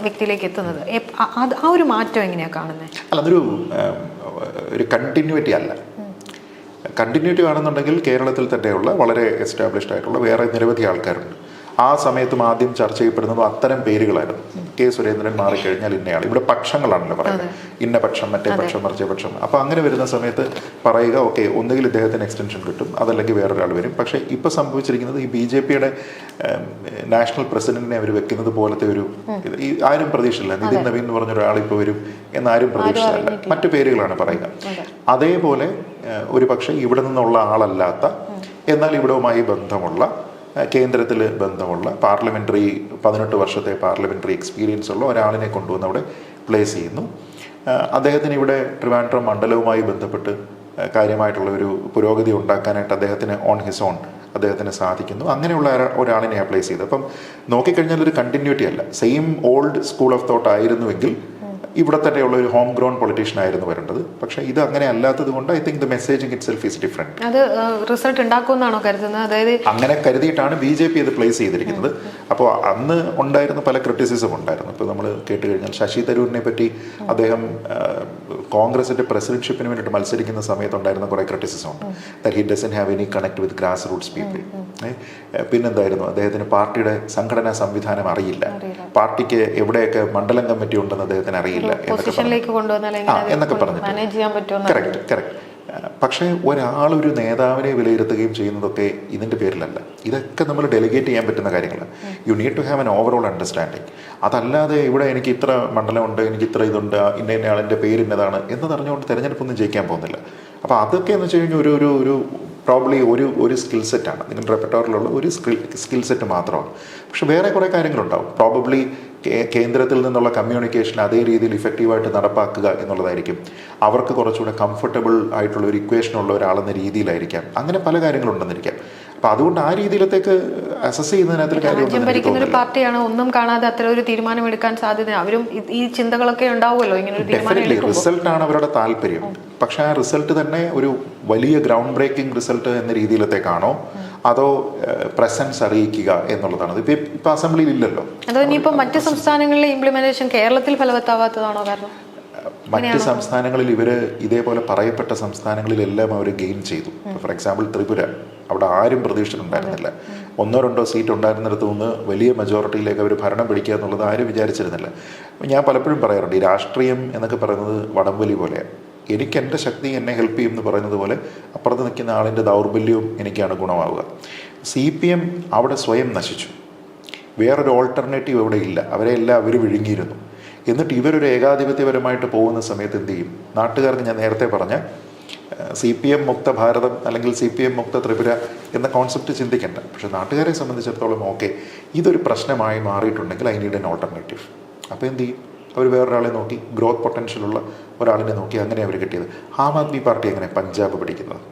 വ്യക്തിയിലേക്ക് എത്തുന്നത്. ആ ഒരു മാറ്റം എങ്ങനെയാണ് കാണുന്നത്? അല്ല, ഒരു കണ്ടിന്യൂറ്റി അല്ല. കണ്ടിന്യൂറ്റി ആണെന്നുണ്ടെങ്കിൽ കേരളത്തിൽ തന്നെയുള്ള വളരെ എസ്റ്റാബ്ലിഷ്ഡ് ആയിട്ടുള്ള വേറെ നിരവധി ആൾക്കാരുണ്ട്. ആ സമയത്തും ആദ്യം ചർച്ച ചെയ്യപ്പെടുന്നതും അത്തരം പേരുകളായിരുന്നു. കെ സുരേന്ദ്രൻ മാറിക്കഴിഞ്ഞാൽ ഇന്നയാൾ. ഇവിടെ പക്ഷങ്ങളാണല്ലോ പറയുന്നത്, ഇന്ന പക്ഷം, മറ്റേ പക്ഷം, മറിച്ച പക്ഷം. അപ്പോൾ അങ്ങനെ വരുന്ന സമയത്ത് പറയുക, ഓക്കെ ഒന്നുകിൽ ഇദ്ദേഹത്തിന് എക്സ്റ്റൻഷൻ കിട്ടും, അതല്ലെങ്കിൽ വേറൊരാൾ വരും. പക്ഷേ ഇപ്പോൾ സംഭവിച്ചിരിക്കുന്നത് ഈ BJPയുടെ നാഷണൽ പ്രസിഡന്റിനെ അവർ വെക്കുന്നത് പോലത്തെ ഒരു ഈ ആരും പ്രതീക്ഷയില്ല. നിതിൻ നവീൻ എന്ന് പറഞ്ഞ ഒരാൾ ഇപ്പോൾ വരും എന്നാരും പ്രതീക്ഷിച്ചില്ല. മറ്റു പേരുകളാണ് പറയുക. അതേപോലെ ഒരു പക്ഷേ ഇവിടെ നിന്നുള്ള ആളല്ലാത്ത എന്നാൽ ഇവിടവുമായി ബന്ധമുള്ള, കേന്ദ്രത്തിൽ ബന്ധമുള്ള, 18 വർഷത്തെ പാർലമെൻ്ററി എക്സ്പീരിയൻസ് ഉള്ള ഒരാളിനെ കൊണ്ടുവന്ന് അവിടെ പ്ലേസ് ചെയ്യുന്നു. അദ്ദേഹത്തിന് ഇവിടെ ട്രിവാൻഡ്രം മണ്ഡലവുമായി ബന്ധപ്പെട്ട് കാര്യമായിട്ടുള്ള ഒരു പുരോഗതി ഉണ്ടാക്കാനായിട്ട് അദ്ദേഹത്തിന് ഓൺ ഹിസ് ഓൺ അദ്ദേഹത്തിന് സാധിക്കുന്നു. അങ്ങനെയുള്ള ഒരാളിനെ പ്ലേസ് ചെയ്ത് അപ്പം നോക്കിക്കഴിഞ്ഞാൽ ഒരു കണ്ടിന്യൂറ്റി അല്ല. Same old school of thought ആയിരുന്നുവെങ്കിൽ ഇവിടെ തന്നെയുള്ള ഒരു ഹോം ഗ്രൗൺ പൊളിറ്റീഷ്യൻ ആയിരുന്നു വരേണ്ടത്. പക്ഷേ ഇത് അങ്ങനെ അല്ലാത്തത് കൊണ്ട് I think the messaging it self is different. അത് റിസൾട്ട് ഉണ്ടാക്കുമെന്നാണോ കരുതുന്നത്? അതായത് അങ്ങനെ കരുതിയിട്ടാണ് BJP ഇത് പ്ലേസ് ചെയ്തിരിക്കുന്നത്. അപ്പോൾ അന്ന് ഉണ്ടായിരുന്ന പല ക്രിറ്റിസിസം ഉണ്ടായിരുന്നു. ഇപ്പോൾ നമ്മൾ കേട്ട് കഴിഞ്ഞാൽ ശശി തരൂരിനെ പറ്റി അദ്ദേഹം കോൺഗ്രസിന്റെ പ്രസിഡന്റ്ഷിപ്പിന് വേണ്ടിയിട്ട് മത്സരിക്കുന്ന സമയത്തുണ്ടായിരുന്ന കുറേ ക്രിറ്റിസിസം ഉണ്ട്. That he doesn't have any connect with grass roots people. പിന്നെന്തായിരുന്നു, അദ്ദേഹത്തിന് പാർട്ടിയുടെ സംഘടനാ സംവിധാനം അറിയില്ല, പാർട്ടിക്ക് എവിടെയൊക്കെ മണ്ഡലം കമ്മിറ്റി ഉണ്ടെന്ന് അദ്ദേഹത്തിന് അറിയില്ല എന്നൊക്കെ പറഞ്ഞു. Correct correct. പക്ഷേ ഒരാളൊരു നേതാവിനെ വിലയിരുത്തുകയും ചെയ്യുന്നതൊക്കെ ഇതിൻ്റെ പേരിലല്ല. ഇതൊക്കെ നമ്മൾ ഡെലിഗേറ്റ് ചെയ്യാൻ പറ്റുന്ന കാര്യങ്ങളാണ്. You need to have an overall understanding. അതല്ലാതെ ഇവിടെ എനിക്ക് ഇത്ര മണ്ഡലമുണ്ട്, എനിക്ക് ഇത്ര ഇതുണ്ട്, ഇന്ന ആളിൻ്റെ പേര് ഇന്നതാണ് എന്നതറിഞ്ഞുകൊണ്ട് തിരഞ്ഞെടുപ്പൊന്നും ജയിക്കാൻ പോകുന്നില്ല. അപ്പോൾ അതൊക്കെ എന്ന് വെച്ച് കഴിഞ്ഞാൽ ഒരു പ്രോബ്ലി ഒരു സ്കിൽ സെറ്റാണ്, നിങ്ങളുടെ റെപ്പറ്റോറിലുള്ള ഒരു സ്കിൽ സെറ്റ് മാത്രമാണ്. പക്ഷെ വേറെ കുറേ കാര്യങ്ങളുണ്ടാവും. പ്രോബബ്ലി കേന്ദ്രത്തിൽ നിന്നുള്ള കമ്മ്യൂണിക്കേഷൻ അതേ രീതിയിൽ ഇഫക്റ്റീവായിട്ട് നടപ്പാക്കുക എന്നുള്ളതായിരിക്കും. അവർക്ക് കുറച്ചുകൂടെ കംഫർട്ടബിൾ ആയിട്ടുള്ള ഒരു ഇക്വേഷനുള്ള ഒരാളെന്ന രീതിയിലായിരിക്കാം. അങ്ങനെ പല കാര്യങ്ങളുണ്ടെന്നിരിക്കാം. അപ്പം അതുകൊണ്ട് ആ രീതിയിലത്തേക്ക് അസസ് ചെയ്യുന്നതിനകത്ത് കാര്യമൊന്നും ഒരു പാർട്ടിയാണ്, ഒന്നും കാണാതെ അത്ര ഒരു തീരുമാനം എടുക്കാൻ സാധ്യത, അവരും ഈ ചിന്തകളൊക്കെ ഉണ്ടാവുമല്ലോ ഇങ്ങനെ ഒരു തീരുമാനം. റിസൾട്ടാണ് അവരുടെ താല്പര്യം. പക്ഷെ ആ റിസൾട്ട് തന്നെ ഒരു വലിയ ഗ്രൗണ്ട് ബ്രേക്കിംഗ് റിസൾട്ട് എന്ന രീതിയിലത്തേക്കാണോ അതോ പ്രസൻസ് അറിയിക്കുക എന്നുള്ളതാണ്. ഇപ്പൊ അസംബ്ലിയിൽ ഇല്ലല്ലോ. അതോ ഇനിയിപ്പോ മറ്റു സംസ്ഥാനങ്ങളിലെ ഇംപ്ലിമെന്റേഷൻ കേരളത്തിൽ ഫലവത്താവാത്തതാണോ? കാരണം മറ്റ് സംസ്ഥാനങ്ങളിൽ ഇവർ ഇതേപോലെ പറയപ്പെട്ട സംസ്ഥാനങ്ങളിലെല്ലാം അവർ ഗെയിൻ ചെയ്തു. ഫോർ എക്സാമ്പിൾ ത്രിപുര, അവിടെ ആരും പ്രതീക്ഷിച്ചിട്ടുണ്ടായിരുന്നില്ല. 1-2 സീറ്റ് ഉണ്ടായിരുന്നിടത്ത് നിന്ന് വലിയ മെജോറിറ്റിയിലേക്ക് അവർ ഭരണം പിടിക്കുക എന്നുള്ളത് ആരും വിചാരിച്ചിരുന്നില്ല. ഞാൻ പലപ്പോഴും പറയാറുണ്ട്, ഈ രാഷ്ട്രീയം എന്നൊക്കെ പറയുന്നത് വടംവലി പോലെയാണ്. എനിക്ക് എൻ്റെ ശക്തി എന്നെ ഹെൽപ്പ് ചെയ്യും എന്ന് പറയുന്നത് പോലെ അപ്പുറത്ത് നിൽക്കുന്ന ആളിൻ്റെ ദൗർബല്യവും എനിക്കാണ് ഗുണമാവുക. CPM അവിടെ സ്വയം നശിച്ചു. വേറൊരു ഓൾട്ടർനേറ്റീവ് അവിടെ ഇല്ല. അവരെ എല്ലാം അവർ വിഴുങ്ങിയിരുന്നു. എന്നിട്ട് ഇവരൊരു ഏകാധിപത്യപരമായിട്ട് പോകുന്ന സമയത്ത് എന്ത് ചെയ്യും? നാട്ടുകാർക്ക് ഞാൻ നേരത്തെ പറഞ്ഞ CPM മുക്ത ഭാരതം അല്ലെങ്കിൽ CPM മുക്ത ത്രിപുര എന്ന കോൺസെപ്റ്റ് ചിന്തിക്കേണ്ട. പക്ഷെ നാട്ടുകാരെ സംബന്ധിച്ചിടത്തോളം ഓക്കെ, ഇതൊരു പ്രശ്നമായി മാറിയിട്ടുണ്ടെങ്കിൽ ഐ നീഡ് എൻ ഓൾട്ടർനേറ്റീവ്. അപ്പോൾ എന്ത് ചെയ്യും? അവർ വേറൊരാളെ നോക്കി, ഗ്രോത്ത് പൊട്ടൻഷ്യലുള്ള ഒരാളിനെ നോക്കി, അങ്ങനെ അവർ കിട്ടിയത്. ആം ആദ്മി പാർട്ടി എങ്ങനെ പഞ്ചാബ് പിടിക്കുന്നത്?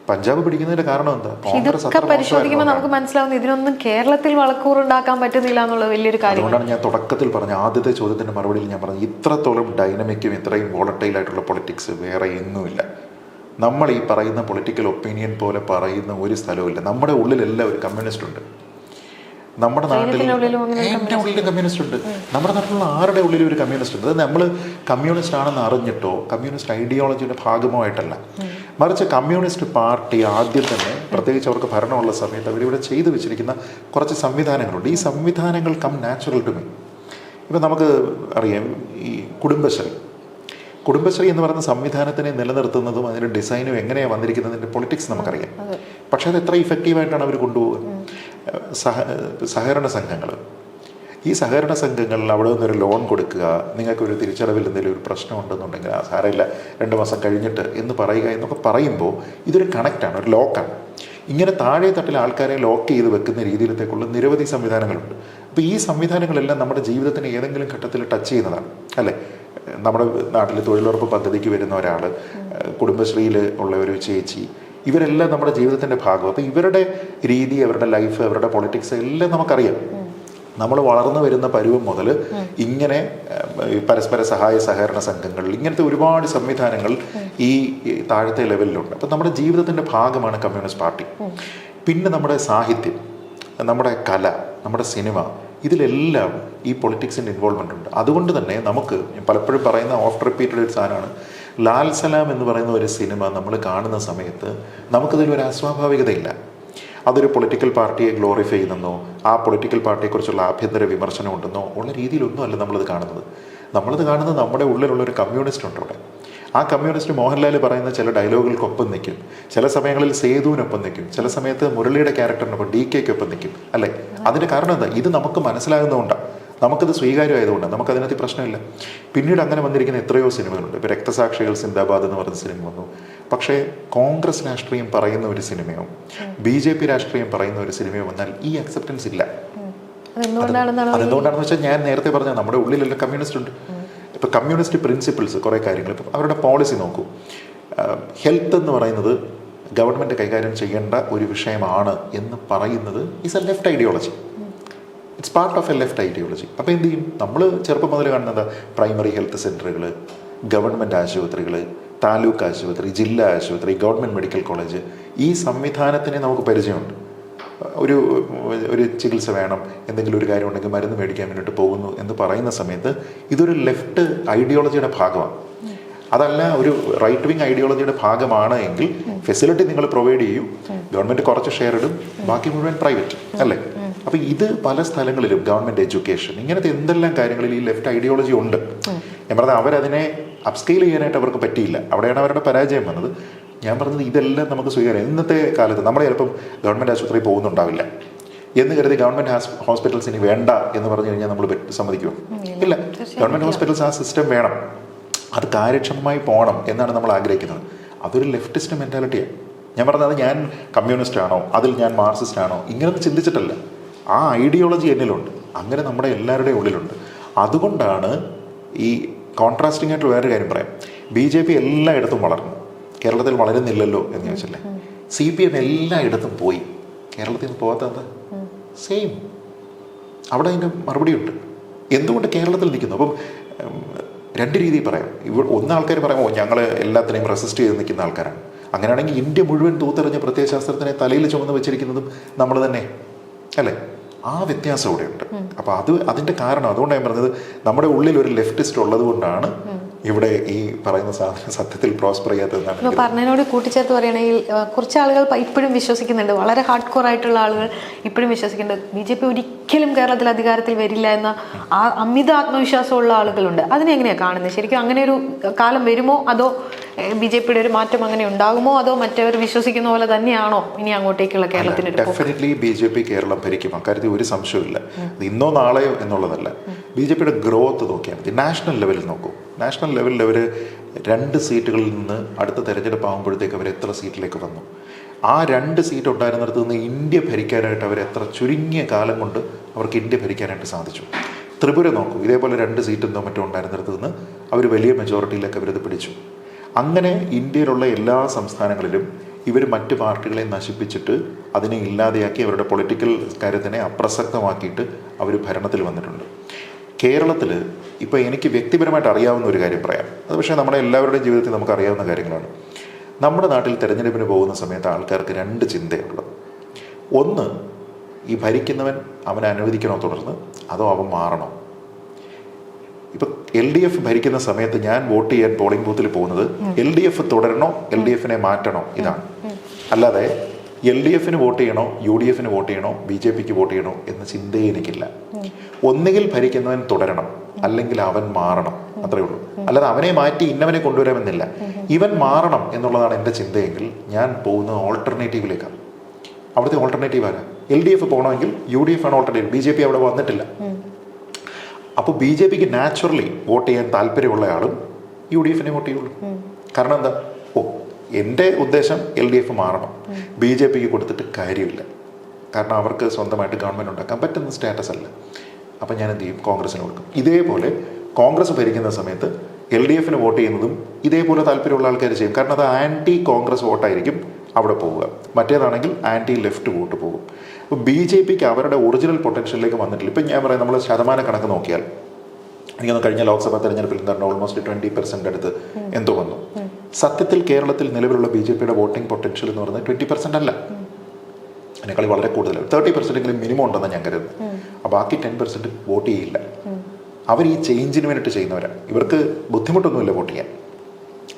പഞ്ചാബ് പിടിക്കുന്നതിന്റെ കാരണം എന്താ? ഇതൊക്കെ പരിശോധിക്കുമ്പോൾ നമുക്ക് മനസ്സിലാവുന്നു ഇതിനൊന്നും കേരളത്തിൽ വളക്കൂറുണ്ടാക്കാൻ പറ്റുന്നില്ല എന്നുള്ള വലിയൊരു കാര്യം. അതുകൊണ്ടാണ് ഞാൻ തുടക്കത്തിൽ പറഞ്ഞ ആദ്യത്തെ ചോദ്യത്തിന്റെ മറുപടിയിൽ ഞാൻ പറഞ്ഞു, ഇത്രത്തോളം ഡൈനമിക്കും ഇത്രയും വോളറ്റൈൽ ആയിട്ടുള്ള പൊളിറ്റിക്സ് വേറെ എങ്ങുമില്ല. നമ്മൾ ഈ പറയുന്ന പൊളിറ്റിക്കൽ ഒപ്പീനിയൻ പോലെ പറയുന്ന ഒരു സ്ഥലവുമില്ല. നമ്മുടെ ഉള്ളിലെല്ലാം ഒരു കമ്മ്യൂണിസ്റ്റ് ഉണ്ട്. നമ്മുടെ നാട്ടിൽ എൻ്റെ ഉള്ളിലും കമ്മ്യൂണിസ്റ്റ് ഉണ്ട്. നമ്മുടെ നാട്ടിലുള്ള ആരുടെ ഉള്ളിലും ഒരു കമ്മ്യൂണിസ്റ്റ് ഉണ്ട്. അത് നമ്മൾ കമ്മ്യൂണിസ്റ്റ് ആണെന്ന് അറിഞ്ഞിട്ടോ കമ്മ്യൂണിസ്റ്റ് ഐഡിയോളജിയുടെ ഭാഗമായിട്ടല്ല, മറിച്ച് കമ്മ്യൂണിസ്റ്റ് പാർട്ടി ആദ്യം തന്നെ, പ്രത്യേകിച്ച് അവർക്ക് ഭരണമുള്ള സമയത്ത് അവരിവിടെ ചെയ്തു വെച്ചിരിക്കുന്ന കുറച്ച് സംവിധാനങ്ങളുണ്ട്. ഈ സംവിധാനങ്ങൾ കം നാച്ചുറൽ ടു മീ. ഇപ്പം നമുക്ക് അറിയാം, ഈ കുടുംബശ്രീ എന്ന് പറയുന്ന സംവിധാനത്തിനെ നിലനിർത്തുന്നതും അതിൻ്റെ ഡിസൈനും എങ്ങനെയാണ് വന്നിരിക്കുന്നതിൻ്റെ പൊളിറ്റിക്സ് നമുക്കറിയാം. പക്ഷേ അത് എത്ര ഇഫക്റ്റീവായിട്ടാണ് അവർ കൊണ്ടുപോകുക? സഹകരണ സംഘങ്ങൾ, ഈ സഹകരണ സംഘങ്ങളിൽ അവിടെ നിന്നൊരു ലോൺ കൊടുക്കുക, നിങ്ങൾക്കൊരു തിരിച്ചടവിൽ എന്തെങ്കിലും ഒരു പ്രശ്നം ഉണ്ടെന്നുണ്ടെങ്കിൽ ആ സാരമില്ല 2 മാസം കഴിഞ്ഞിട്ട് എന്ന് പറയുക എന്നൊക്കെ പറയുമ്പോൾ ഇതൊരു കണക്റ്റാണ്, ഒരു ലോക്കാണ്. ഇങ്ങനെ താഴെ തട്ടിൽ ആൾക്കാരെ ലോക്ക് ചെയ്ത് വെക്കുന്ന രീതിയിലത്തേക്കുള്ള നിരവധി സംവിധാനങ്ങളുണ്ട്. അപ്പോൾ ഈ സംവിധാനങ്ങളെല്ലാം നമ്മുടെ ജീവിതത്തിന് ഏതെങ്കിലും ഘട്ടത്തിൽ ടച്ച് ചെയ്യുന്നതാണ്, അല്ലേ? നമ്മുടെ നാട്ടിൽ തൊഴിലുറപ്പ് പദ്ധതിക്ക് വരുന്ന ഒരാൾ, കുടുംബശ്രീയിൽ ഉള്ള ഒരു ചേച്ചി, ഇവരെല്ലാം നമ്മുടെ ജീവിതത്തിൻ്റെ ഭാഗം. അപ്പോൾ ഇവരുടെ രീതി, അവരുടെ ലൈഫ്, അവരുടെ പൊളിറ്റിക്സ് എല്ലാം നമുക്കറിയാം. നമ്മൾ വളർന്നു വരുന്ന പരുവം മുതൽ ഇങ്ങനെ പരസ്പര സഹായ സഹകരണ സംഘങ്ങൾ, ഇങ്ങനത്തെ ഒരുപാട് സംവിധാനങ്ങൾ ഈ താഴത്തെ ലെവലിലുണ്ട്. അപ്പം നമ്മുടെ ജീവിതത്തിൻ്റെ ഭാഗമാണ് കമ്മ്യൂണിസ്റ്റ് പാർട്ടി. പിന്നെ നമ്മുടെ സാഹിത്യം, നമ്മുടെ കല, നമ്മുടെ സിനിമ, ഇതിലെല്ലാം ഈ പൊളിറ്റിക്സിൻ്റെ ഇൻവോൾവ്മെൻ്റ് ഉണ്ട്. അതുകൊണ്ട് തന്നെ നമുക്ക് പലപ്പോഴും പറയുന്ന ഓഫ് റിപ്പീറ്റഡ് ഒരു സാധനമാണ്, ലാൽ സലാം എന്ന് പറയുന്ന ഒരു സിനിമ നമ്മൾ കാണുന്ന സമയത്ത് നമുക്കതിലൊരു അസ്വാഭാവികതയില്ല. അതൊരു പൊളിറ്റിക്കൽ പാർട്ടിയെ ഗ്ലോറിഫൈ ചെയ്യുന്നെന്നോ ആ പൊളിറ്റിക്കൽ പാർട്ടിയെക്കുറിച്ചുള്ള ആഭ്യന്തര വിമർശനം ഉണ്ടെന്നോ ഉള്ള രീതിയിലൊന്നും അല്ല നമ്മളത് കാണുന്നത്. നമ്മളത് കാണുന്നത് നമ്മുടെ ഉള്ളിലുള്ളൊരു കമ്മ്യൂണിസ്റ്റ് ഉണ്ട് അവിടെ. ആ കമ്മ്യൂണിസ്റ്റ് മോഹൻലാൽ പറയുന്ന ചില ഡയലോഗുകൾക്കൊപ്പം നിൽക്കും, ചില സമയങ്ങളിൽ സേതുവിനൊപ്പം നിൽക്കും, ചില സമയത്ത് മുരളിയുടെ ക്യാരക്ടറിനൊപ്പം DKക്കൊപ്പം നിൽക്കും, അല്ലേ? അതിൻ്റെ കാരണം എന്താ? ഇത് നമുക്ക് മനസ്സിലാകുന്നതുകൊണ്ടാണ്, നമുക്കത് സ്വീകാര്യമായതുകൊണ്ട് നമുക്കതിനകത്ത് പ്രശ്നമില്ല. പിന്നീട് അങ്ങനെ വന്നിരിക്കുന്ന എത്രയോ സിനിമകളുണ്ട്. ഇപ്പോൾ രക്തസാക്ഷികൾ സിന്ദാബാദ് എന്ന് പറയുന്ന സിനിമ വന്നു. പക്ഷേ കോൺഗ്രസ് രാഷ്ട്രീയം പറയുന്ന ഒരു സിനിമയോ BJP രാഷ്ട്രീയം പറയുന്ന ഒരു സിനിമയോ വന്നാൽ ഈ അക്സെപ്റ്റൻസ് ഇല്ല. അതെന്തുകൊണ്ടാണെന്ന് വെച്ചാൽ ഞാൻ നേരത്തെ പറഞ്ഞ നമ്മുടെ ഉള്ളിലെല്ലാം കമ്മ്യൂണിസ്റ്റ് ഉണ്ട്. ഇപ്പോൾ കമ്മ്യൂണിസ്റ്റ് പ്രിൻസിപ്പിൾസ് കുറേ കാര്യങ്ങൾ, ഇപ്പം അവരുടെ പോളിസി നോക്കൂ. ഹെൽത്ത് എന്ന് പറയുന്നത് ഗവൺമെൻറ് കൈകാര്യം ചെയ്യേണ്ട ഒരു വിഷയമാണ് എന്ന് പറയുന്നത് is A left ideology. It's part of A left ideology. അപ്പോൾ എന്ത് ചെയ്യും? നമ്മൾ ചെറുപ്പം മുതൽ കാണുന്നത് പ്രൈമറി ഹെൽത്ത് സെൻ്ററുകൾ, ഗവൺമെൻറ് ആശുപത്രികൾ, താലൂക്ക് ആശുപത്രി, ജില്ലാ ആശുപത്രി, ഗവൺമെൻറ് മെഡിക്കൽ കോളേജ്, ഈ സംവിധാനത്തിന് നമുക്ക് പരിചയമുണ്ട്. ഒരു ചികിത്സ വേണം, എന്തെങ്കിലും ഒരു കാര്യം ഉണ്ടെങ്കിൽ മരുന്ന് മേടിക്കാൻ വേണ്ടിയിട്ട് പോകുന്നു എന്ന് പറയുന്ന സമയത്ത് ഇതൊരു ലെഫ്റ്റ് ഐഡിയോളജിയുടെ ഭാഗമാണ്. അതല്ല ഒരു റൈറ്റ് വിങ് ഐഡിയോളജിയുടെ ഭാഗമാണ് എങ്കിൽ ഫെസിലിറ്റി നിങ്ങൾ പ്രൊവൈഡ് ചെയ്യൂ, ഗവൺമെൻറ് കുറച്ച് ഷെയർ ഇടും, ബാക്കി മുഴുവൻ പ്രൈവറ്റ് അല്ലേ? അപ്പോൾ ഇത് പല സ്ഥലങ്ങളിലും ഗവൺമെൻറ് എഡ്യൂക്കേഷൻ, ഇങ്ങനത്തെ എന്തെല്ലാം കാര്യങ്ങളിൽ ഈ ലെഫ്റ്റ് ഐഡിയോളജി ഉണ്ട്. ഞാൻ പറഞ്ഞത് അവരതിനെ അപ്സ്കെയിൽ ചെയ്യാനായിട്ട് അവർക്ക് പറ്റിയില്ല. അവിടെയാണ് അവരുടെ പരാജയം വന്നത്. ഞാൻ പറഞ്ഞത് ഇതെല്ലാം നമുക്ക് സ്വീകരിക്കാം. ഇന്നത്തെ കാലത്ത് നമ്മൾ ചിലപ്പം ഗവൺമെൻറ് ആശുപത്രിയിൽ പോകുന്നുണ്ടാവില്ല എന്ന് കരുതി ഗവൺമെൻറ് ഹോസ്പിറ്റൽസ് ഇനി വേണ്ട എന്ന് പറഞ്ഞു കഴിഞ്ഞാൽ നമ്മൾ സമ്മതിക്കുമോ? ഇല്ല. ഗവൺമെൻറ് ഹോസ്പിറ്റൽസ് ആ സിസ്റ്റം വേണം, അത് കാര്യക്ഷമമായി പോകണം എന്നാണ് നമ്മൾ ആഗ്രഹിക്കുന്നത്. അതൊരു ലെഫ്റ്റിസ്റ്റ് മെൻറ്റാലിറ്റിയാണ്. ഞാൻ പറഞ്ഞത് ഞാൻ കമ്മ്യൂണിസ്റ്റ് ആണോ, അതിൽ ഞാൻ മാർക്സിസ്റ്റ് ആണോ, ഇങ്ങനൊന്നും ചിന്തിച്ചിട്ടല്ല. ആ ഐഡിയോളജി എന്നിലുണ്ട്, അങ്ങനെ നമ്മുടെ എല്ലാവരുടെയും ഉള്ളിലുണ്ട്. അതുകൊണ്ടാണ് ഈ കോൺട്രാസ്റ്റിംഗ് ആയിട്ട് വേറൊരു കാര്യം പറയാം. BJP എല്ലായിടത്തും വളർന്നു, കേരളത്തിൽ വളരുന്നില്ലല്ലോ എന്ന് ചോദിച്ചല്ലേ. CPM എല്ലായിടത്തും പോയി, കേരളത്തിൽ നിന്ന് പോകാത്തത് സെയിം. അവിടെ അതിൻ്റെ മറുപടിയുണ്ട്. എന്തുകൊണ്ട് കേരളത്തിൽ നിൽക്കുന്നു? അപ്പം രണ്ട് രീതിയിൽ പറയാം. ആൾക്കാർ പറയുമ്പോൾ ഞങ്ങൾ എല്ലാത്തിനെയും റെസിസ്റ്റ് ചെയ്ത് നിൽക്കുന്ന ആൾക്കാരാണ്. അങ്ങനെയാണെങ്കിൽ ഇന്ത്യ മുഴുവൻ തൂത്തെറിഞ്ഞ പ്രത്യയശാസ്ത്രത്തിനെ തലയിൽ ചുമന്ന് വെച്ചിരിക്കുന്നതും നമ്മൾ തന്നെ അല്ലേ? ആ വ്യത്യാസം ഇവിടെയുണ്ട്. അപ്പോൾ അതിൻ്റെ കാരണം, അതുകൊണ്ടാണ് ഞാൻ പറഞ്ഞത്, നമ്മുടെ ഉള്ളിൽ ഒരു ലെഫ്റ്റിസ്റ്റ് ഉള്ളത് കൊണ്ടാണ് ഇവിടെ ഈ പറയുന്ന സാധനം സത്യത്തിൽ പ്രോസ്പർ ചെയ്യാത്തതെന്നാണ്. ഇപ്പോൾ പറഞ്ഞതിനോട് കൂട്ടിച്ചേർത്ത് പറയുകയാണെങ്കിൽ കുറച്ച് ആളുകൾ ഇപ്പോഴും വിശ്വസിക്കുന്നുണ്ട്, വളരെ ഹാർഡ് കോർ ആയിട്ടുള്ള ആളുകൾ ഇപ്പോഴും വിശ്വസിക്കുന്നുണ്ട് BJP ഒരിക്കലും കേരളത്തിൽ അധികാരത്തിൽ വരില്ല എന്ന ആ അമിത ആത്മവിശ്വാസമുള്ള ആളുകളുണ്ട്. അതിനെ എങ്ങനെയാണ് കാണുന്നത്? ശരിക്കും അങ്ങനെ ഒരു കാലം വരുമോ, അതോ BJPയുടെ ഒരു മാറ്റം അങ്ങനെ ഉണ്ടാകുമോ, അതോ മറ്റവർ വിശ്വസിക്കുന്ന പോലെ തന്നെയാണോ ഇനി അങ്ങോട്ടേക്കുള്ള കേരളത്തിന്? ഡെഫിനറ്റ്ലി BJP കേരളം ഭരിക്കും, അക്കാര്യത്തിൽ ഒരു സംശയമില്ല. ഇന്നോ നാളെയോ എന്നുള്ളതല്ല. BJPയുടെ ഗ്രോത്ത് നോക്കിയാൽ മതി. നാഷണൽ ലെവലിൽ നോക്കൂ. നാഷണൽ ലെവലിൽ അവർ 2 സീറ്റുകളിൽ നിന്ന് അടുത്ത തെരഞ്ഞെടുപ്പ് ആകുമ്പോഴത്തേക്ക് അവർ എത്ര സീറ്റിലേക്ക് വന്നു? ആ 2 സീറ്റ് ഉണ്ടായിരുന്നിടത്ത് നിന്ന് ഇന്ത്യ ഭരിക്കാനായിട്ട് അവർ എത്ര ചുരുങ്ങിയ കാലം കൊണ്ട് അവർക്ക് ഇന്ത്യ ഭരിക്കാനായിട്ട് സാധിച്ചു. ത്രിപുര നോക്കൂ, ഇതേപോലെ 2 സീറ്റെന്തോ മറ്റോ ഉണ്ടായിരുന്നിടത്ത് നിന്ന് അവർ വലിയ മെജോറിറ്റിയിലേക്ക് അവരത് പിടിച്ചു. അങ്ങനെ ഇന്ത്യയിലുള്ള എല്ലാ സംസ്ഥാനങ്ങളിലും ഇവർ മറ്റ് പാർട്ടികളെ നശിപ്പിച്ചിട്ട് അതിനെ ഇല്ലാതെയാക്കി അവരുടെ പൊളിറ്റിക്കൽ കാര്യത്തിനെ അപ്രസക്തമാക്കിയിട്ട് അവർ ഭരണത്തിൽ വന്നിട്ടുണ്ട്. കേരളത്തിൽ ഇപ്പോൾ എനിക്ക് വ്യക്തിപരമായിട്ട് അറിയാവുന്ന ഒരു കാര്യം പറയാം. അത് പക്ഷേ നമ്മുടെ എല്ലാവരുടെയും ജീവിതത്തിൽ നമുക്ക് അറിയാവുന്ന കാര്യങ്ങളാണ്. നമ്മുടെ നാട്ടിൽ തിരഞ്ഞെടുപ്പിന് പോകുന്ന സമയത്ത് ആൾക്കാർക്ക് 2 ചിന്തയുള്ളത്. ഒന്ന്, ഈ ഭരിക്കുന്നവൻ അവനെ അനുവദിക്കണോ തുടർന്ന്, അതോ അവൻ മാറണോ? ഇപ്പം LDF ഭരിക്കുന്ന സമയത്ത് ഞാൻ വോട്ട് ചെയ്യാൻ പോളിംഗ് ബൂത്തിൽ പോകുന്നത് LDF തുടരണോ, LDFനെ മാറ്റണോ, ഇതാണ്. അല്ലാതെ LDFന് വോട്ട് ചെയ്യണോ, UDFന് വോട്ട് ചെയ്യണോ, BJPക്ക് വോട്ട് ചെയ്യണോ എന്ന ചിന്തയെ എനിക്കില്ല. ഒന്നുകിൽ ഭരിക്കുന്നവൻ തുടരണം, അല്ലെങ്കിൽ അവൻ മാറണം, അത്രേ ഉള്ളൂ. അല്ലാതെ അവനെ മാറ്റി ഇന്നവനെ കൊണ്ടുവരാമെന്നില്ല. ഇവൻ മാറണം എന്നുള്ളതാണ് എൻ്റെ ചിന്തയെങ്കിൽ ഞാൻ പോകുന്നത് ഓൾട്ടർനേറ്റീവിലേക്കാണ്. അവിടുത്തെ ഓൾട്ടർനേറ്റീവ് ആരാ? LDF പോകണമെങ്കിൽ UDF ആണ് ഓൾട്ടർനേറ്റീവ്. BJP അവിടെ വന്നിട്ടില്ല. അപ്പോൾ BJPക്ക് നാച്ചുറലി വോട്ട് ചെയ്യാൻ താല്പര്യമുള്ള ആളും UDFനെ വോട്ട് ചെയ്യുള്ളൂ. കാരണം എന്താ? എൻ്റെ ഉദ്ദേശം LDF മാറണം, BJPക്ക് കൊടുത്തിട്ട് കാര്യമില്ല. കാരണം അവർക്ക് സ്വന്തമായിട്ട് ഗവൺമെൻറ് ഉണ്ടാക്കാൻ പറ്റുന്ന സ്റ്റാറ്റസ് അല്ല. അപ്പം ഞാൻ എന്ത് ചെയ്യും? കോൺഗ്രസ്സിന് കൊടുക്കും. ഇതേപോലെ കോൺഗ്രസ് ഭരിക്കുന്ന സമയത്ത് LDFന് വോട്ട് ചെയ്യുന്നതും ഇതേപോലെ താല്പര്യമുള്ള ആൾക്കാർ ചെയ്യും. കാരണം അത് ആൻറ്റി കോൺഗ്രസ് വോട്ടായിരിക്കും അവിടെ പോവുക. മറ്റേതാണെങ്കിൽ ആൻറ്റി ലെഫ്റ്റ് വോട്ട് പോകും. അപ്പോൾ BJPക്ക് അവരുടെ ഒറിജിനൽ പൊട്ടൻഷ്യലിലേക്ക് വന്നിട്ടില്ല. ഇപ്പം ഞാൻ പറയാം, നമ്മൾ ശതമാന കണക്ക് നോക്കിയാൽ എനിക്കൊന്ന് കഴിഞ്ഞ ലോക്സഭാ തെരഞ്ഞെടുപ്പിൽ എന്താണ് ഓൾമോസ്റ്റ് 20% അടുത്ത് എന്തോ വന്നു. സത്യത്തിൽ കേരളത്തിൽ നിലവിലുള്ള BJPയുടെ വോട്ടിംഗ് പൊട്ടൻഷ്യൽ എന്ന് പറയുന്നത് 20% അല്ല, അതിനേക്കാൾ വളരെ കൂടുതലാണ്. 30% മിനിമം ഉണ്ടെന്ന് ഞാൻ കരുതുന്നത്. ബാക്കി 10% വോട്ട് ചെയ്യില്ല. അവർ ഈ ചേഞ്ചിന് വേണ്ടിയിട്ട് ചെയ്യുന്നവരാണ്. ഇവർക്ക് ബുദ്ധിമുട്ടൊന്നുമില്ല വോട്ട് ചെയ്യാൻ,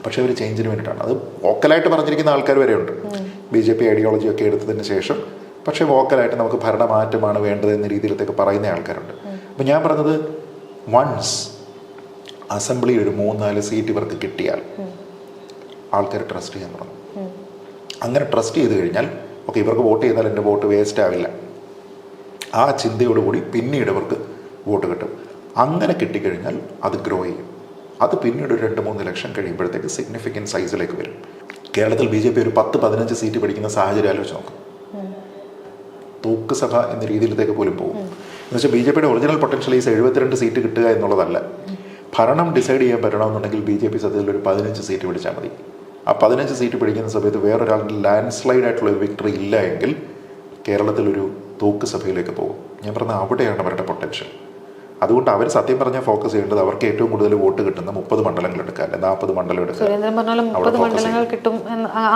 പക്ഷേ അവർ ചേഞ്ചിന് വേണ്ടിയിട്ടാണ്. അത് വോക്കലായിട്ട് പറഞ്ഞിരിക്കുന്ന ആൾക്കാർ വരെയുണ്ട്. BJP ഐഡിയോളജിയൊക്കെ എടുത്തതിന് ശേഷം പക്ഷേ വോക്കലായിട്ട് നമുക്ക് ഭരണമാറ്റമാണ് വേണ്ടത് എന്ന രീതിയിലത്തേക്ക് പറയുന്ന ആൾക്കാരുണ്ട്. അപ്പം ഞാൻ പറഞ്ഞത്, വൺസ് അസംബ്ലി ഒരു 3-4 സീറ്റ് ഇവർക്ക് കിട്ടിയാൽ ആൾക്കാർ ട്രസ്റ്റ് ചെയ്യാൻ തുടങ്ങും. അങ്ങനെ ട്രസ്റ്റ് ചെയ്ത് കഴിഞ്ഞാൽ ഓക്കെ, ഇവർക്ക് വോട്ട് ചെയ്താൽ എൻ്റെ വോട്ട് വേസ്റ്റ് ആവില്ല, ആ ചിന്തയോടുകൂടി പിന്നീട് ഇവർക്ക് വോട്ട് കിട്ടും. അങ്ങനെ കിട്ടിക്കഴിഞ്ഞാൽ അത് ഗ്രോ ചെയ്യും. അത് പിന്നീട് ഒരു 2-3 ലക്ഷം കഴിയുമ്പോഴത്തേക്ക് സിഗ്നിഫിക്കൻറ്റ് സൈസിലേക്ക് വരും. കേരളത്തിൽ BJP ഒരു 10-15 സീറ്റ് പിടിക്കുന്ന സാഹചര്യം ആലോചിച്ച് നോക്കും. തൂക്ക് സഭ എന്ന രീതിയിലത്തേക്ക് പോലും പോകും. എന്നുവെച്ചാൽ BJPയുടെ ഒറിജിനൽ പൊട്ടൻഷ്യൽ ഈ 72 സീറ്റ് കിട്ടുക എന്നുള്ളതല്ല. ഭരണം ഡിസൈഡ് ചെയ്യാൻ പറ്റണമെന്നുണ്ടെങ്കിൽ BJP സത്യത്തിൽ ഒരു 15 സീറ്റ് പിടിച്ചാൽ മതി. ആ 15 സീറ്റ് പിടിക്കുന്ന സമയത്ത് വേറൊരാളുടെ ലാൻഡ് സ്ലൈഡ് ആയിട്ടുള്ള ഒരു വിക്ടറി ഇല്ല എങ്കിൽ കേരളത്തിലൊരു തൂക്ക് സഭയിലേക്ക് പോകും. ഞാൻ പറഞ്ഞ അവിടെയാണ് അവരുടെ പൊട്ടൻഷ്യൽ. അതുകൊണ്ട് അവർ സത്യം പറഞ്ഞാൽ ഫോക്കസ് ചെയ്യേണ്ടത് അവർക്ക് ഏറ്റവും കൂടുതൽ വോട്ട് കിട്ടുന്ന 30 മണ്ഡലങ്ങൾ എടുക്കുക, അല്ലെ 40 മണ്ഡലം എടുക്കുക. സുരേന്ദ്രൻ പറഞ്ഞാലും 30 മണ്ഡലങ്ങൾ കിട്ടും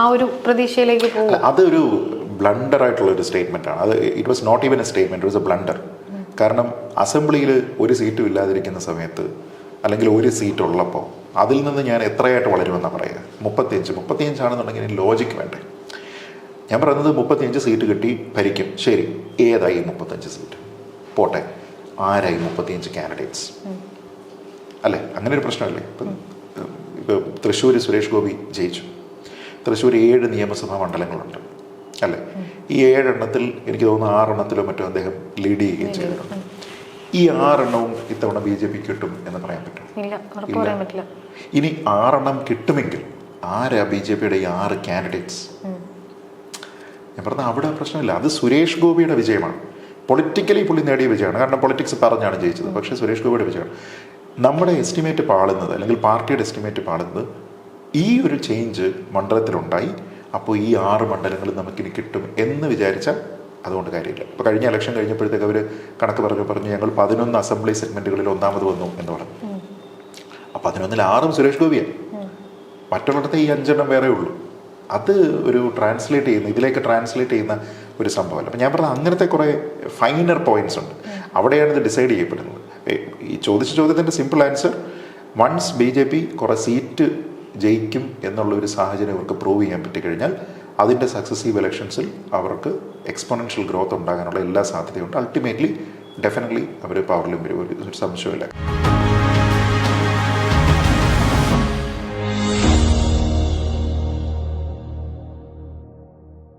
ആ ഒരു പ്രതീക്ഷയിലേക്ക് പോകും. അതൊരു ബ്ലണ്ടർ ആയിട്ടുള്ള ഒരു സ്റ്റേറ്റ്മെന്റ് ആണ് അത്. It was not even a statement, it was a blunder. കാരണം അസംബ്ലിയിൽ ഒരു സീറ്റും ഇല്ലാതിരിക്കുന്ന സമയത്ത്, അല്ലെങ്കിൽ ഒരു സീറ്റ് ഉള്ളപ്പോൾ അതിൽ നിന്ന് ഞാൻ എത്രയായിട്ട് വളരുമെന്നാണ് പറയുക. 35 ആണെന്നുണ്ടെങ്കിൽ ലോജിക്ക് വേണ്ടേ? ഞാൻ പറയുന്നത് 35 സീറ്റ് കിട്ടി ഭരിക്കും, ശരി, ഏതായി 35 സീറ്റ് പോട്ടെ, ആരായി 35 കാൻഡിഡേറ്റ്സ് അല്ലേ? അങ്ങനെ ഒരു പ്രശ്നമല്ലേ? ഇപ്പോൾ തൃശ്ശൂർ സുരേഷ് ഗോപി ജയിച്ചു. തൃശ്ശൂർ 7 നിയമസഭാ മണ്ഡലങ്ങളുണ്ട് അല്ലേ? ഈ 7 എണ്ണത്തിൽ എനിക്ക് തോന്നുന്നു 6 എണ്ണത്തിലോ മറ്റോ അദ്ദേഹം ലീഡ് ചെയ്യുകയും ചെയ്തിട്ടുണ്ട്. ഈ 6 എണ്ണവും ഇത്തവണ BJP കിട്ടും എന്ന് പറയാൻ പറ്റും? ഇല്ല. ഇനി 6 എണ്ണം കിട്ടുമെങ്കിൽ ആരാ BJPയുടെ ഈ 6 കാൻഡിഡേറ്റ്സ്? ഞാൻ പറഞ്ഞ അവിടെ പ്രശ്നമില്ല. അത് സുരേഷ് ഗോപിയുടെ വിജയമാണ്. പൊളിറ്റിക്കലി പുള്ളി നേടിയ വിജയമാണ്, കാരണം പൊളിറ്റിക്സ് പറഞ്ഞാണ് ജയിച്ചത്. പക്ഷേ സുരേഷ് ഗോപിയുടെ വിജയമാണ്. നമ്മുടെ എസ്റ്റിമേറ്റ് പാളുന്നത്, അല്ലെങ്കിൽ പാർട്ടിയുടെ എസ്റ്റിമേറ്റ് പാളുന്നത്, ഈ ഒരു ചേഞ്ച് മണ്ഡലത്തിലുണ്ടായി, അപ്പോൾ ഈ 6 മണ്ഡലങ്ങൾ നമുക്കിനി കിട്ടും എന്ന് വിചാരിച്ചാൽ അതുകൊണ്ട് കാര്യമില്ല. ഇപ്പോൾ കഴിഞ്ഞ ഇലക്ഷൻ കഴിഞ്ഞപ്പോഴത്തേക്ക് അവർ കണക്ക് പറഞ്ഞു ഞങ്ങൾ 11 അസംബ്ലി സെഗ്മെന്റുകളിൽ ഒന്നാമത് വന്നു എന്ന് പറഞ്ഞു. അപ്പോൾ 11-ൽ 6 സുരേഷ് ഗോപിയാണ്, മറ്റുള്ളിടത്ത് ഈ 5 എണ്ണം വേറെ ഉള്ളൂ. അത് ഒരു ഇതിലേക്ക് ട്രാൻസ്ലേറ്റ് ചെയ്യുന്ന ഒരു സംഭവമല്ല. അപ്പം ഞാൻ പറഞ്ഞ അങ്ങനത്തെ കുറേ ഫൈനർ പോയിന്റ്സ് ഉണ്ട്, അവിടെയാണ് ഇത് ഡിസൈഡ് ചെയ്യപ്പെടുന്നത്. ഈ ചോദിച്ച ചോദ്യത്തിൻ്റെ സിമ്പിൾ ആൻസർ, വൺസ് BJP കുറേ സീറ്റ് ജയിക്കും എന്നുള്ളൊരു സാഹചര്യം അവർക്ക് പ്രൂവ് ചെയ്യാൻ പറ്റിക്കഴിഞ്ഞാൽ അതിൻ്റെ സക്സസീവ് ഇലക്ഷൻസിൽ അവർക്ക് എക്സ്പോണൻഷ്യൽ ഗ്രോത്ത് ഉണ്ടാകാനുള്ള എല്ലാ സാധ്യതയുണ്ട്. അൾട്ടിമേറ്റ്ലി ഡെഫിനറ്റ്ലി അവർ പവറിലും വരും, ഒരു സംശയമില്ല.